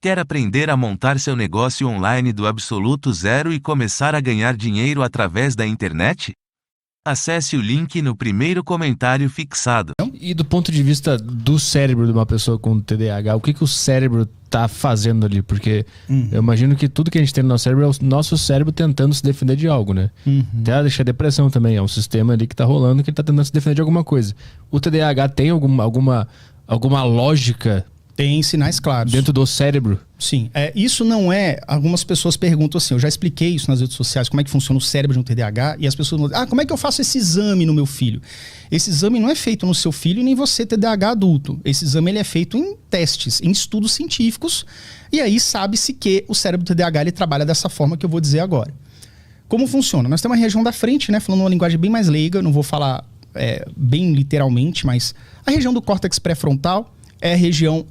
Quer aprender a montar seu negócio online do absoluto zero e começar a ganhar dinheiro através da internet? Acesse o link no primeiro comentário fixado. E do ponto de vista do cérebro de uma pessoa com TDAH, o que o cérebro tá fazendo ali? Porque eu imagino que tudo que a gente tem no nosso cérebro é o nosso cérebro tentando se defender de algo, né? Até deixa a depressão também, é um sistema ali que tá rolando que ele tá tentando se defender de alguma coisa. O TDAH tem alguma lógica? Tem sinais claros. Dentro do cérebro? Sim. Isso não é... Algumas pessoas perguntam assim, eu já expliquei isso nas redes sociais, como é que funciona o cérebro de um TDAH, e as pessoas falam, como é que eu faço esse exame no meu filho? Esse exame não é feito no seu filho e nem você TDAH adulto. Esse exame ele é feito em testes, em estudos científicos, e aí sabe-se que o cérebro do TDAH ele trabalha dessa forma que eu vou dizer agora. Como funciona? Nós temos uma região da frente, né, falando uma linguagem bem mais leiga, não vou falar bem literalmente, mas a região do córtex pré-frontal é a região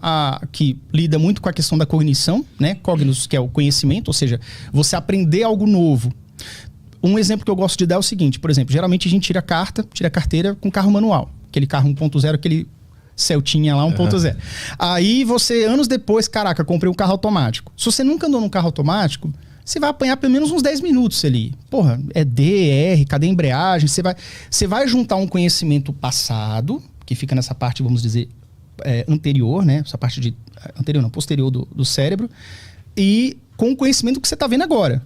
que lida muito com a questão da cognição, né? Cognos, que é o conhecimento, ou seja, você aprender algo novo. Um exemplo que eu gosto de dar é o seguinte, por exemplo, geralmente a gente tira a carteira com carro manual. Aquele carro 1.0, aquele Celtinha lá 1.0. Aí você, anos depois, caraca, comprei um carro automático. Se você nunca andou num carro automático, você vai apanhar pelo menos uns 10 minutos ali. Porra, é D, R, cadê a embreagem? Você vai juntar um conhecimento passado, que fica nessa parte, vamos dizer, anterior, né? Essa parte de... Anterior não, posterior do cérebro. E com o conhecimento que você está vendo agora.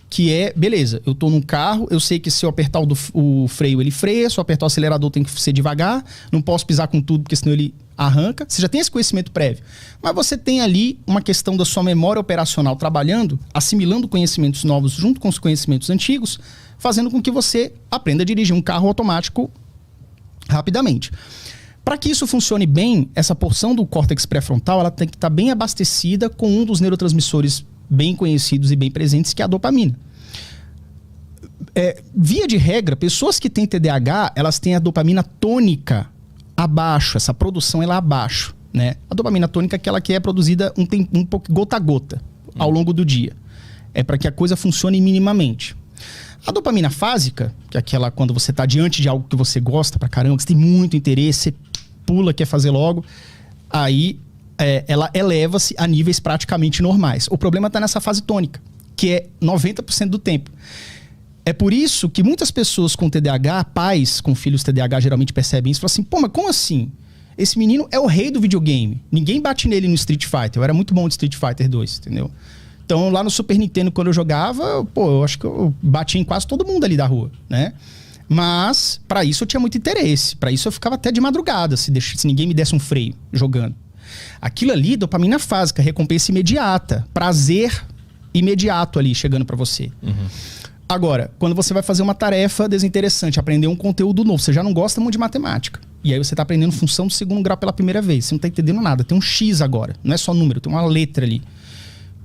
Que é, beleza, eu tô num carro, eu sei que se eu apertar o freio, ele freia. Se eu apertar o acelerador, tem que ser devagar. Não posso pisar com tudo, porque senão ele arranca. Você já tem esse conhecimento prévio. Mas você tem ali uma questão da sua memória operacional trabalhando, assimilando conhecimentos novos junto com os conhecimentos antigos, fazendo com que você aprenda a dirigir um carro automático rapidamente. Para que isso funcione bem, essa porção do córtex pré-frontal ela tem que estar bem abastecida com um dos neurotransmissores bem conhecidos e bem presentes, que é a dopamina. Via de regra, pessoas que têm TDAH, elas têm a dopamina tônica abaixo, essa produção ela é abaixo, né? A dopamina tônica é aquela que é produzida um pouco gota a gota ao longo do dia. É para que a coisa funcione minimamente. A dopamina fásica, que é aquela quando você está diante de algo que você gosta pra caramba, que você tem muito interesse, você pula, quer fazer logo, aí ela eleva-se a níveis praticamente normais. O problema está nessa fase tônica, que é 90% do tempo. É por isso que muitas pessoas com TDAH, pais com filhos TDAH geralmente percebem isso e falam assim, pô, mas como assim? Esse menino é o rei do videogame. Ninguém bate nele no Street Fighter. Eu era muito bom de Street Fighter 2, entendeu? Então, lá no Super Nintendo, quando eu jogava, eu acho que eu batia em quase todo mundo ali da rua, né? Mas, pra isso eu tinha muito interesse. Pra isso eu ficava até de madrugada, se ninguém me desse um freio jogando. Aquilo ali, dopamina fásica, recompensa imediata. Prazer imediato ali, chegando pra você. Agora, quando você vai fazer uma tarefa desinteressante, aprender um conteúdo novo, você já não gosta muito de matemática. E aí você tá aprendendo função do segundo grau pela primeira vez. Você não tá entendendo nada. Tem um X agora. Não é só número, tem uma letra ali.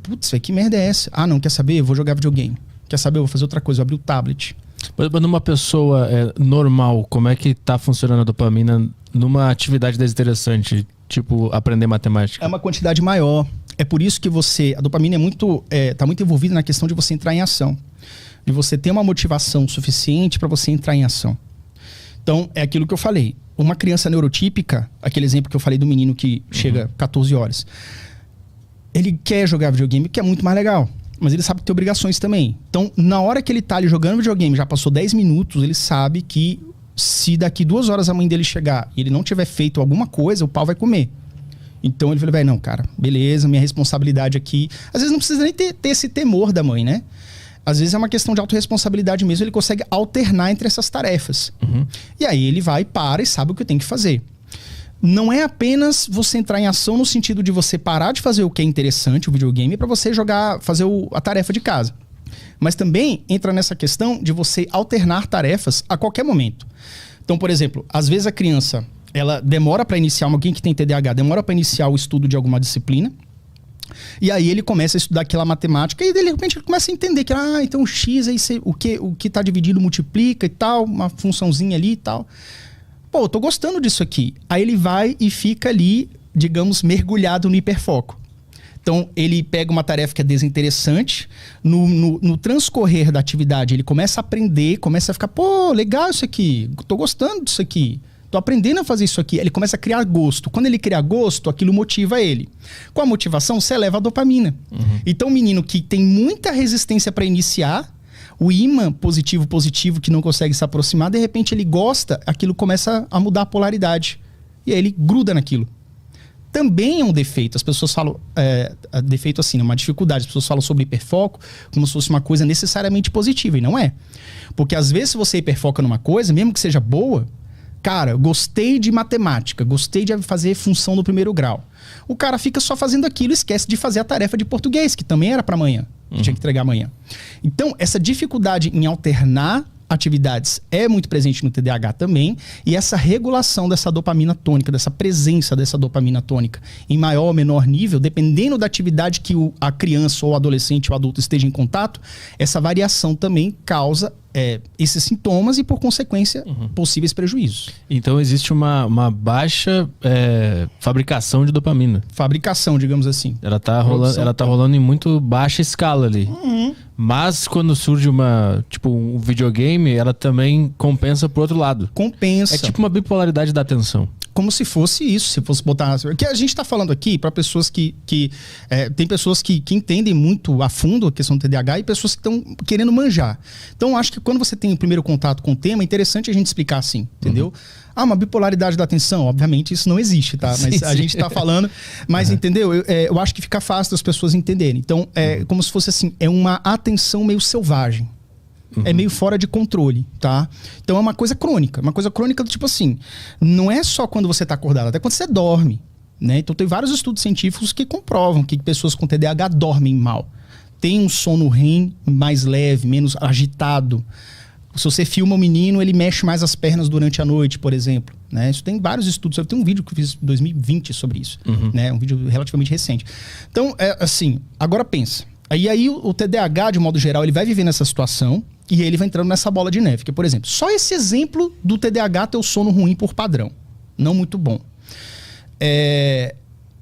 Putz, que merda é essa? Ah, não, quer saber? Eu vou jogar videogame. Quer saber? Eu vou fazer outra coisa, eu vou abrir o tablet. Mas numa pessoa normal, como é que tá funcionando a dopamina numa atividade desinteressante, tipo aprender matemática? É uma quantidade maior. É por isso que a dopamina tá muito envolvida na questão de você entrar em ação. De você ter uma motivação suficiente para você entrar em ação. Então, é aquilo que eu falei. Uma criança neurotípica, aquele exemplo que eu falei do menino que chega 14 horas... Ele quer jogar videogame, que é muito mais legal. Mas ele sabe que tem obrigações também. Então, na hora que ele tá ali jogando videogame, já passou 10 minutos, ele sabe que se daqui 2 horas a mãe dele chegar e ele não tiver feito alguma coisa, o pau vai comer. Então ele fala, não, cara, beleza, minha responsabilidade aqui... Às vezes não precisa nem ter esse temor da mãe, né? Às vezes é uma questão de autorresponsabilidade mesmo, ele consegue alternar entre essas tarefas. E aí ele vai, para e sabe o que tem que fazer. Não é apenas você entrar em ação no sentido de você parar de fazer o que é interessante, o videogame, para você fazer a tarefa de casa. Mas também entra nessa questão de você alternar tarefas a qualquer momento. Então, por exemplo, às vezes a criança, ela demora para iniciar, alguém que tem TDAH, demora para iniciar o estudo de alguma disciplina, e aí ele começa a estudar aquela matemática e de repente ele começa a entender que, então o X, aí o que está dividido multiplica e tal, uma funçãozinha ali e tal. Pô, eu tô gostando disso aqui. Aí ele vai e fica ali, digamos, mergulhado no hiperfoco. Então, ele pega uma tarefa que é desinteressante, no transcorrer da atividade, ele começa a aprender, começa a ficar, pô, legal isso aqui, tô gostando disso aqui, Tô aprendendo a fazer isso aqui. Ele começa a criar gosto. Quando ele cria gosto, aquilo motiva ele. Com a motivação, você eleva a dopamina. Então, o menino que tem muita resistência para iniciar, o ímã positivo que não consegue se aproximar, de repente ele gosta, aquilo começa a mudar a polaridade. E aí ele gruda naquilo. Também é um defeito. As pessoas falam... defeito assim, é uma dificuldade. As pessoas falam sobre hiperfoco como se fosse uma coisa necessariamente positiva. E não é. Porque às vezes se você hiperfoca numa coisa, mesmo que seja boa... Cara, gostei de matemática, gostei de fazer função do primeiro grau. O cara fica só fazendo aquilo e esquece de fazer a tarefa de português, que também era para amanhã, que tinha que entregar amanhã. Então, essa dificuldade em alternar atividades é muito presente no TDAH também, e essa regulação dessa dopamina tônica, dessa presença dessa dopamina tônica em maior ou menor nível, dependendo da atividade que a criança ou o adolescente ou adulto esteja em contato, essa variação também causa esses sintomas e, por consequência, possíveis prejuízos. Então existe uma baixa fabricação de dopamina. Fabricação, digamos assim. Ela tá rolando em muito baixa escala ali. Mas quando surge um videogame, ela também compensa pro outro lado. Compensa. É tipo uma bipolaridade da atenção. Como se fosse isso, se fosse botar... Que a gente está falando aqui para pessoas que tem pessoas que entendem muito a fundo a questão do TDAH e pessoas que estão querendo manjar. Então, acho que quando você tem o primeiro contato com o tema, é interessante a gente explicar assim, entendeu? Uma bipolaridade da atenção, obviamente isso não existe, tá? Mas a gente está falando... Mas, entendeu? Eu acho que fica fácil das pessoas entenderem. Então, é como se fosse assim, é uma atenção meio selvagem. É meio fora de controle, tá? Então é uma coisa crônica. Uma coisa crônica do tipo assim, não é só quando você tá acordado, até quando você dorme, né? Então tem vários estudos científicos que comprovam que pessoas com TDAH dormem mal. Tem um sono REM mais leve, menos agitado. Se você filma um menino, ele mexe mais as pernas durante a noite, por exemplo, né? Isso tem vários estudos. Tem um vídeo que eu fiz em 2020 sobre isso, né? Um vídeo relativamente recente. Então, assim, agora pensa. Aí o TDAH, de modo geral, ele vai viver nessa situação e ele vai entrando nessa bola de neve. Que, por exemplo, só esse exemplo do TDAH ter o sono ruim por padrão. Não muito bom.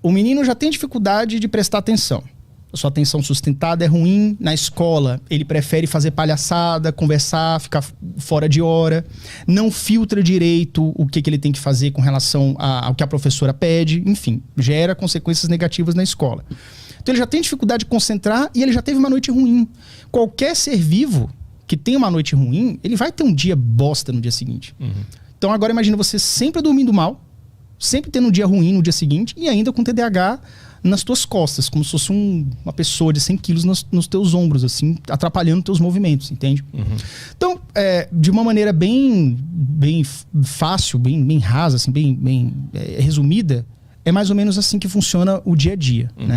O menino já tem dificuldade de prestar atenção. A sua atenção sustentada é ruim. Na escola, ele prefere fazer palhaçada, conversar, ficar fora de hora. Não filtra direito o que ele tem que fazer com relação ao que a professora pede. Enfim, gera consequências negativas na escola. Então ele já tem dificuldade de concentrar e ele já teve uma noite ruim. Qualquer ser vivo que tem uma noite ruim, ele vai ter um dia bosta no dia seguinte. Então agora imagina você sempre dormindo mal, sempre tendo um dia ruim no dia seguinte e ainda com TDAH nas tuas costas, como se fosse uma pessoa de 100 quilos nos teus ombros, assim, atrapalhando teus movimentos, entende? Então, de uma maneira bem fácil, bem rasa, assim, bem resumida, é mais ou menos assim que funciona o dia a dia, né?